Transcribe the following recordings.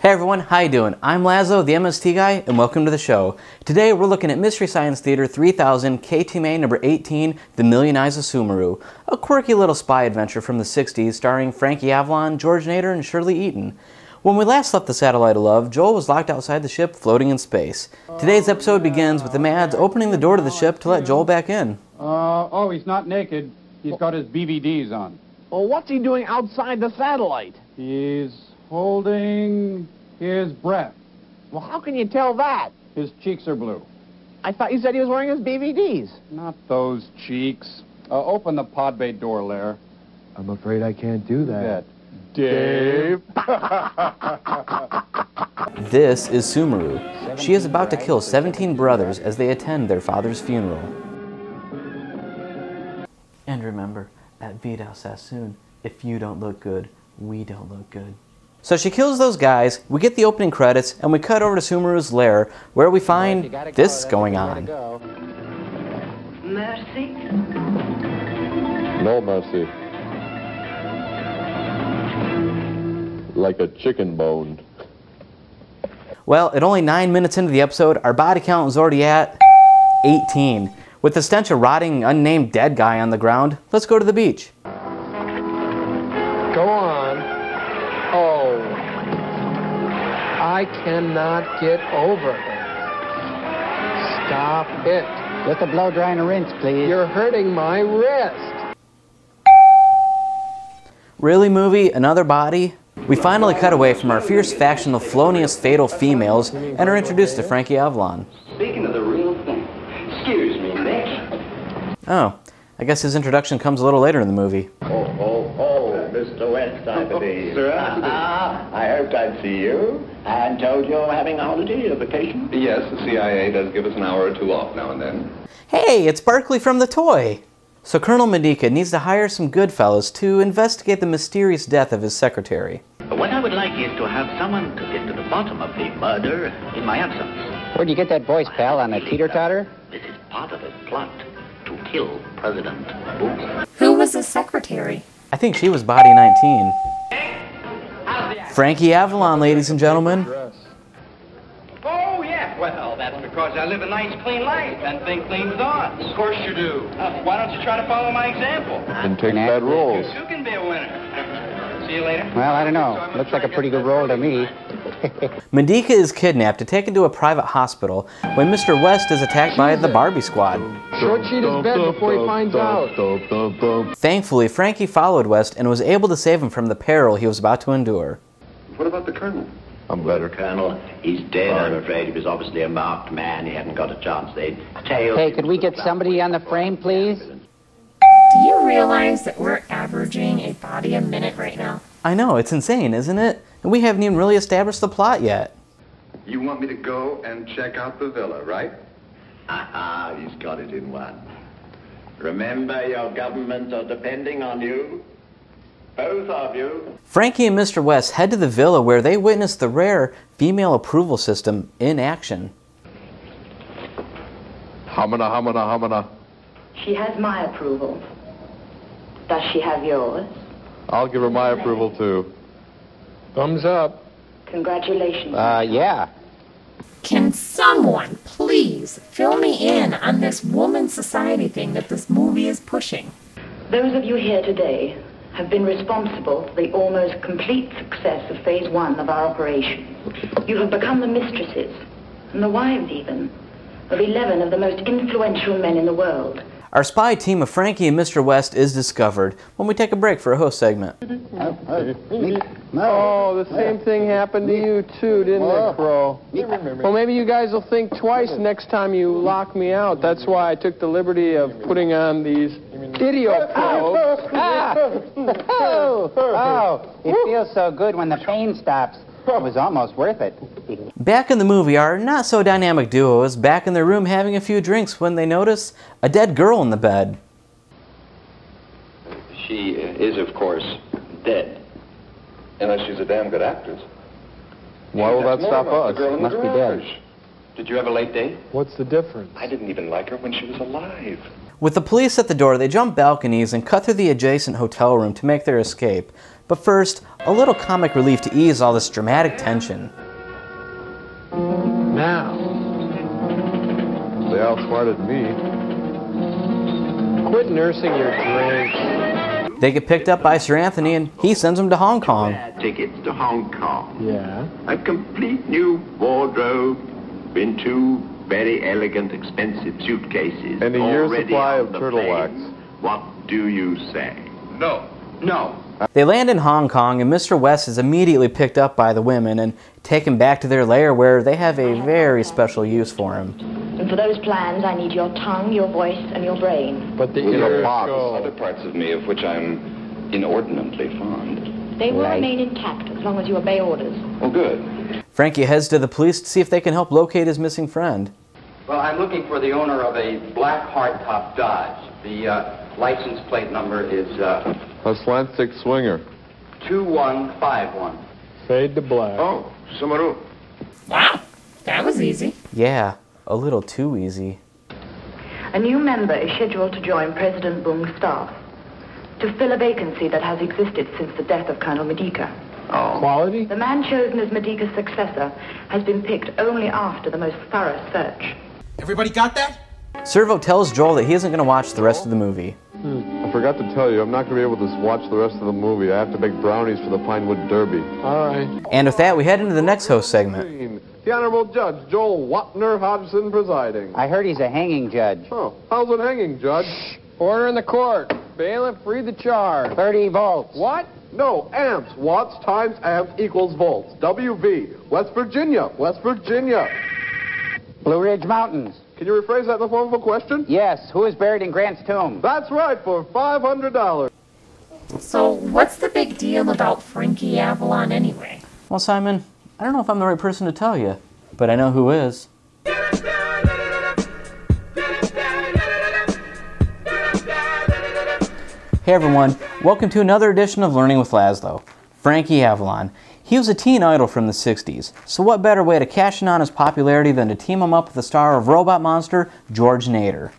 Hey everyone, how you doing? I'm Lazlow, the MST guy, and welcome to the show. Today we're looking at Mystery Science Theater 3000, KTMA number 18, The Million Eyes of Sumuru, a quirky little spy adventure from the 60s starring Frankie, Avalon, George Nader, and Shirley Eaton. When we last left the Satellite of Love, Joel was locked outside the ship floating in space. Today's episode begins with the Mads opening the door to the ship to let Joel back in. Oh, he's not naked. He's got his BVDs on. Well, what's he doing outside the satellite? He's holding his breath. Well, how can you tell that? His cheeks are blue. I thought you said he was wearing his BVDs. Not those cheeks. Open the pod bay door, Lair. I'm afraid I can't do that. Dave. This is Sumuru. She is about to kill 17 brothers as they attend their father's funeral. And remember, at Vidal Sassoon, if you don't look good, we don't look good. So she kills those guys, we get the opening credits, and we cut over to Sumuru's lair, where we find this going on. Mercy? No mercy. Like a chicken bone. Well, at only 9 minutes into the episode, our body count was already at 18. With the stench of rotting, unnamed dead guy on the ground, let's go to the beach. Go on. Oh, I cannot get over it. Stop it. Just a blow dry and a rinse, please. You're hurting my wrist. Really, movie? Another body? We finally cut away from our fierce faction of felonious fatal females and are introduced to Frankie Avalon. Speaking of the real thing. Excuse me, Nick. Oh, I guess his introduction comes a little later in the movie. Mr. West, I believe. Sir? I hoped I'd see you and told you were having a holiday, a vacation. Yes, the CIA does give us an hour or two off now and then. Hey, it's Barkley from The Toy! So Colonel Medica needs to hire some good fellas to investigate the mysterious death of his secretary. What I would like is to have someone to get to the bottom of the murder in my absence. Where'd you get that voice, pal? On a teeter-totter? This is part of a plot to kill President Bush. Who was his secretary? I think she was body 19. Frankie Avalon, ladies and gentlemen. Oh, yeah. Well, that's because I live a nice, clean life and think clean thoughts. Of course you do. Why don't you try to follow my example? And take bad rolls. You can be a winner. See you later. Well, I don't know. Looks like a pretty good roll to me. Medica is kidnapped to take into a private hospital when Mr. West is attacked by the Barbie squad. Short sheet his bed before he finds out. Thankfully, Frankie followed West and was able to save him from the peril he was about to endure. What about the Colonel? I'm better. Colonel, he's dead, I'm afraid. He was obviously a marked man. He hadn't got a chance. They'd tailed Hey, him could we to the get somebody on the frame, please? Do you realize that we're averaging a body a minute right now? I know, it's insane, isn't it? And we haven't even really established the plot yet. You want me to go and check out the villa, right? He's got it in one. Remember, your governments are depending on you. Both of you. Frankie and Mr. West head to the villa where they witness the rare female approval system in action. Hamana, hamana, hamana. She has my approval. Does she have yours? I'll give her my approval, too. Thumbs up. Congratulations. Yeah. Can someone please fill me in on this woman society thing that this movie is pushing? Those of you here today have been responsible for the almost complete success of Phase 1 of our operation. You have become the mistresses, and the wives even, of 11 of the most influential men in the world. Our spy team of Frankie and Mr. West is discovered when we take a break for a host segment. Oh, the same thing happened to you too, didn't it, Crow? Well, maybe you guys will think twice next time you lock me out. That's why I took the liberty of putting on these video probes. Oh, it feels so good when the pain stops. It was almost worth it. Back in the movie, our not-so-dynamic duo is back in their room having a few drinks when they notice a dead girl in the bed. She is, of course, dead. Unless she's a damn good actress. Why will that stop us? Must be dead. Did you have a late date? What's the difference? I didn't even like her when she was alive. With the police at the door, they jump balconies and cut through the adjacent hotel room to make their escape. But first, a little comic relief to ease all this dramatic tension. Now. They outsmarted me. Quit nursing your drink. They get picked up by Sir Anthony and he sends them to Hong Kong. Tickets to Hong Kong. Yeah. A complete new wardrobe in 2 very elegant, expensive suitcases. And a year's already supply on of the turtle plane. wax. What do you say? No. No. They land in Hong Kong and Mr. West is immediately picked up by the women and taken back to their lair where they have a very special use for him. And for those plans, I need your tongue, your voice, and your brain. But the In a ears box. go. Other parts of me of which I'm inordinately fond. They will remain intact as long as you obey orders. Oh, good. Frankie heads to the police to see if they can help locate his missing friend. Well, I'm looking for the owner of a black hardtop Dodge. The license plate number is A slant stick swinger. 2151. Fade to black. Oh, Sumuru. Wow, that was easy. Yeah, a little too easy. A new member is scheduled to join President Bung's staff to fill a vacancy that has existed since the death of Colonel Medica. Oh. Quality? The man chosen as Medica's successor has been picked only after the most thorough search. Everybody got that? Servo tells Joel that he isn't going to watch the rest of the movie. I forgot to tell you, I'm not going to be able to watch the rest of the movie. I have to make brownies for the Pinewood Derby. All right. And with that, we head into the next host segment. The Honorable Judge Joel Wapner Hodgson presiding. I heard he's a hanging judge. Oh, how's it hanging, Judge? Order in the court. Bailiff, read the charge. 30 volts. What? No, amps. Watts times amps equals volts. WV. West Virginia. West Virginia. Blue Ridge Mountains. Can you rephrase that in the form of a question? Yes. Who is buried in Grant's tomb? That's right, for $500. So what's the big deal about Frankie Avalon anyway? Well, Simon, I don't know if I'm the right person to tell you, but I know who is. Hey everyone, welcome to another edition of Learning with Lazlow. Frankie Avalon. He was a teen idol from the 60s, so what better way to cash in on his popularity than to team him up with the star of Robot Monster, George Nader.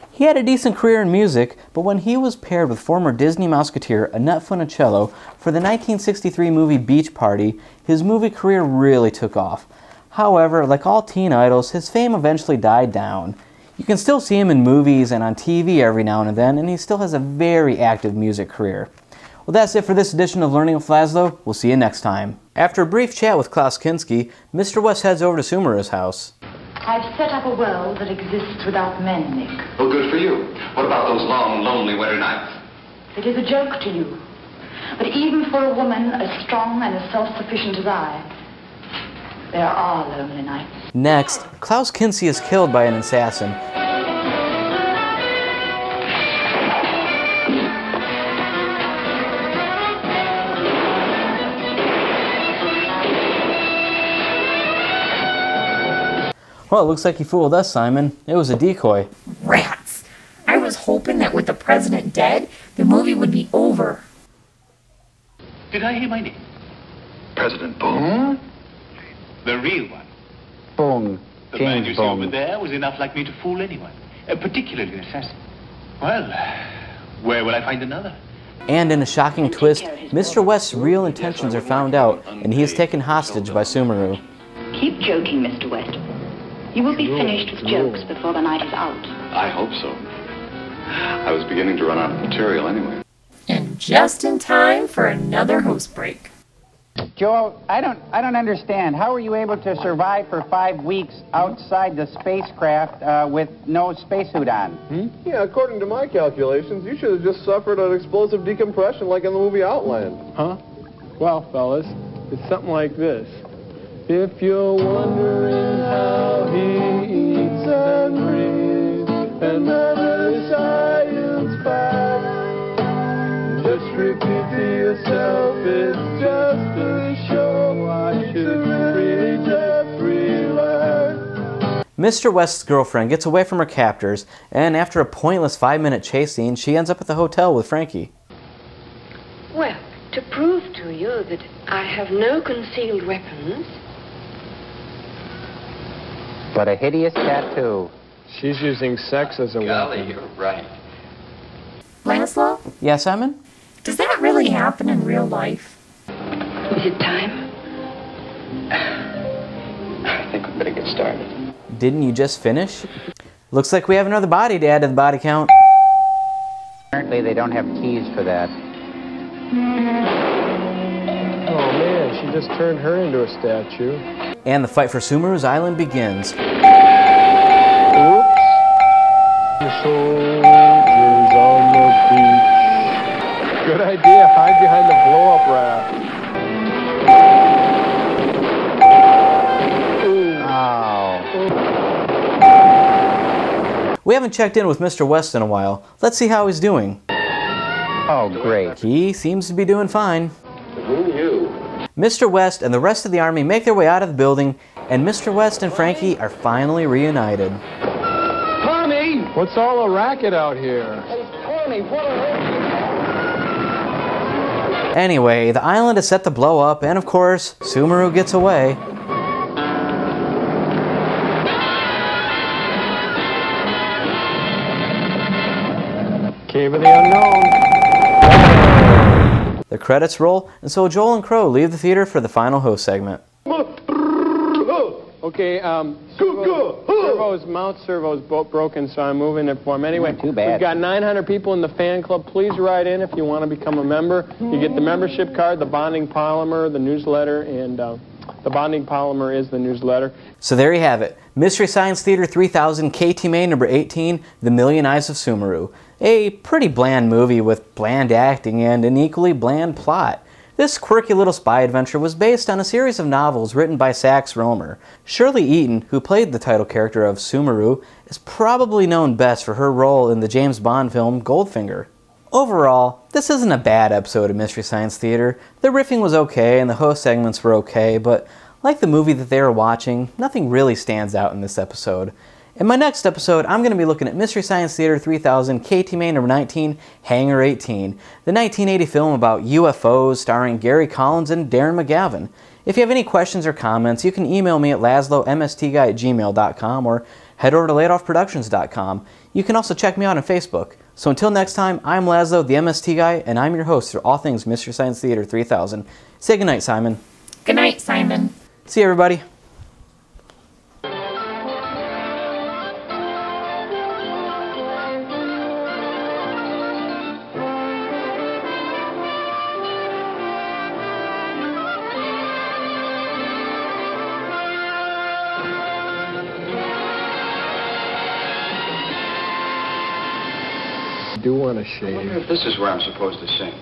He had a decent career in music, but when he was paired with former Disney Mouseketeer Annette Funicello for the 1963 movie Beach Party, his movie career really took off. However, like all teen idols, his fame eventually died down. You can still see him in movies and on TV every now and then, and he still has a very active music career. Well, that's it for this edition of Learning with Lazlow. We'll see you next time. After a brief chat with Klaus Kinski, Mr. West heads over to Sumuru's house. I've set up a world that exists without men, Nick. Well, good for you. What about those long, lonely winter nights? It is a joke to you. But even for a woman as strong and as self-sufficient as I, there are lonely nights. Next, Klaus Kinski is killed by an assassin. Well, it looks like you fooled us, Simon. It was a decoy. Rats! I was hoping that with the president dead, the movie would be over. Did I hear my name? President Boone? The real one. Boom. The man you James see over Boone. there was enough like me to fool anyone, particularly an assassin. Well, where will I find another? And in a shocking twist, Mr. West's real intentions are found out, and he is taken hostage by Sumuru. Keep joking, Mr. West. You will be finished with jokes before the night is out. I hope so. I was beginning to run out of material anyway. And just in time for another host break. Joel, I don't understand. How were you able to survive for 5 weeks outside the spacecraft with no spacesuit on? Yeah, according to my calculations, you should have just suffered an explosive decompression like in the movie Outland. Huh? Well, fellas, it's something like this. If you're wondering how he eats and breathes and other science facts, just repeat to yourself, it's just a show. I should really just relax. Mr. West's girlfriend gets away from her captors, and after a pointless 5-minute chase scene, she ends up at the hotel with Frankie. Well, to prove to you that I have no concealed weapons. But a hideous tattoo. She's using sex as a Golly, weapon. you're right. Lazlow, Yeah, Simon? does that really happen in real life? Is it time? I think we better get started. Didn't you just finish? Looks like we have another body to add to the body count. Apparently they don't have keys for that. Oh man, she just turned her into a statue. And the fight for Sumuru's island begins. Oops. The soldiers on the beach. Good idea, hide behind the blow-up raft. We haven't checked in with Mr. West in a while. Let's see how he's doing. Oh, great. He seems to be doing fine. Who knew? Mr. West and the rest of the army make their way out of the building, and Mr. West and Frankie are finally reunited. Tommy! What's all the racket out here? Tommy, what are Anyway, the island is set to blow up, and of course, Sumuru gets away. Cave of the Unknown. The credits roll, and so Joel and Crow leave the theater for the final host segment. Okay, mount servo's broken, so I'm moving it for him. Anyway, Too bad. we've got 900 people in the fan club. Please write in if you want to become a member. You get the membership card, the bonding polymer, the newsletter, and the bonding polymer is the newsletter. So there you have it. Mystery Science Theater 3000 KTMA number 18, The Million Eyes of Sumuru. A pretty bland movie with bland acting and an equally bland plot. This quirky little spy adventure was based on a series of novels written by Sax Rohmer. Shirley Eaton, who played the title character of Sumuru, is probably known best for her role in the James Bond film Goldfinger. Overall, this isn't a bad episode of Mystery Science Theater. The riffing was okay and the host segments were okay, but like the movie that they were watching, nothing really stands out in this episode. In my next episode, I'm going to be looking at Mystery Science Theater 3000 KTMA number 19, Hangar 18, the 1980 film about UFOs starring Gary Collins and Darren McGavin. If you have any questions or comments, you can email me at laslowmstguy@gmail.com or head over to layoffproductions.com. You can also check me out on Facebook. So until next time, I'm Lazlow, the MST Guy, and I'm your host for all things Mystery Science Theater 3000. Say goodnight, Simon. Good night, Simon. See you, everybody. I do want to I wonder shave. if this is where I'm supposed to sing.